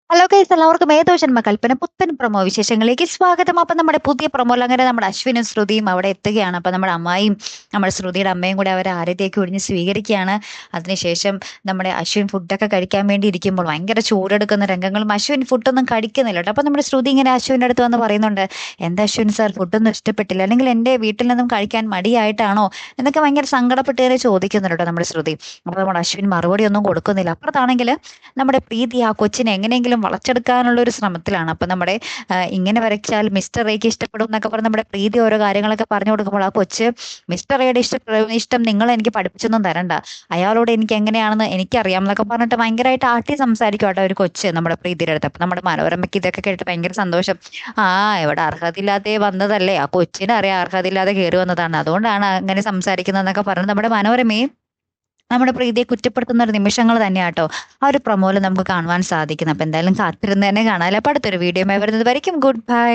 Hello guys, എല്ലാവർക്കും ഏതോ ജന്മ കൽപ്പന പുത്തൻ പ്രൊമോ വിശേഷങ്ങളിലേക്ക് സ്വാഗതം. അപ്പൊ നമ്മുടെ പുതിയ പ്രൊമോയിൽ അങ്ങനെ നമ്മുടെ അശ്വിനും ശ്രുതിയും അവിടെ എത്തുകയാണ്. അപ്പൊ നമ്മുടെ അമ്മായിയും നമ്മുടെ ശ്രുതിയുടെ അമ്മയും കൂടെ അവരെ ആരതിയൊക്കെ ഒഴിഞ്ഞ് സ്വീകരിക്കുകയാണ്. അതിനുശേഷം നമ്മുടെ അശ്വിൻ ഫുഡൊക്കെ കഴിക്കാൻ വേണ്ടി ഇരിക്കുമ്പോൾ ഭയങ്കര ചൂടെടുക്കുന്ന രംഗങ്ങളും അശ്വിൻ ഫുഡൊന്നും കഴിക്കുന്നില്ല കേട്ടോ. അപ്പൊ നമ്മുടെ ശ്രുതി ഇങ്ങനെ അശ്വിൻ്റെ അടുത്ത് വന്ന് പറയുന്നുണ്ട്, എന്താ അശ്വിൻ സാർ ഫുഡൊന്നും ഇഷ്ടപ്പെട്ടില്ല, അല്ലെങ്കിൽ എൻ്റെ വീട്ടിൽ നിന്നും കഴിക്കാൻ മടിയായിട്ടാണോ എന്നൊക്കെ ഭയങ്കര സങ്കടപ്പെട്ട് ചോദിക്കുന്നുണ്ട് കേട്ടോ നമ്മുടെ ശ്രുതി. അപ്പൊ നമ്മുടെ അശ്വിൻ മറുപടി ഒന്നും കൊടുക്കുന്നില്ല. അപ്പുറത്താണെങ്കിൽ നമ്മുടെ പ്രീതി ആ കൊച്ചിനെ എങ്ങനെയെങ്കിലും വളച്ചെടുക്കാനുള്ള ഒരു ശ്രമത്തിലാണ്. അപ്പൊ നമ്മുടെ ഇങ്ങനെ വരച്ചാൽ മിസ്റ്റർ എക്ക് ഇഷ്ടപ്പെടും എന്നൊക്കെ പറഞ്ഞ് നമ്മുടെ പ്രീതി ഓരോ കാര്യങ്ങളൊക്കെ പറഞ്ഞു കൊടുക്കുമ്പോൾ ആ കൊച്ച്, മിസ്റ്റർ എയുടെ ഇഷ്ടം നിങ്ങൾ എനിക്ക് പഠിപ്പിച്ചൊന്നും തരണ്ട, അയാളോട് എനിക്ക് എങ്ങനെയാണെന്ന് എനിക്കറിയാം എന്നൊക്കെ പറഞ്ഞിട്ട് ഭയങ്കരമായിട്ട് ആട്ടി സംസാരിക്കും കേട്ടോ ഒരു കൊച്ച് നമ്മുടെ പ്രീതിയുടെ അടുത്ത്. അപ്പൊ നമ്മുടെ മനോരമയ്ക്ക് ഇതൊക്കെ കേട്ട് ഭയങ്കര സന്തോഷം. ആ, ഇവിടെ അർഹതയില്ലാതെ വന്നതല്ലേ, ആ കൊച്ചിനെ അറിയാം അർഹതയില്ലാതെ കയറി വന്നതാണ്, അതുകൊണ്ടാണ് അങ്ങനെ സംസാരിക്കുന്നതെന്നൊക്കെ പറഞ്ഞ് നമ്മുടെ മനോരമയും നമ്മുടെ പ്രീതിയെ കുറ്റപ്പെടുത്തുന്ന ഒരു നിമിഷങ്ങൾ തന്നെയാട്ടോ ആ ഒരു പ്രൊമോയിൽ നമുക്ക് കാണുവാൻ സാധിക്കുന്നത്. അപ്പൊ എന്തായാലും കാത്തിരുന്ന് തന്നെ കാണാം. അപ്പൊ അടുത്തൊരു വീഡിയോ വരുന്നത് വരയ്ക്കും ഗുഡ് ബൈ.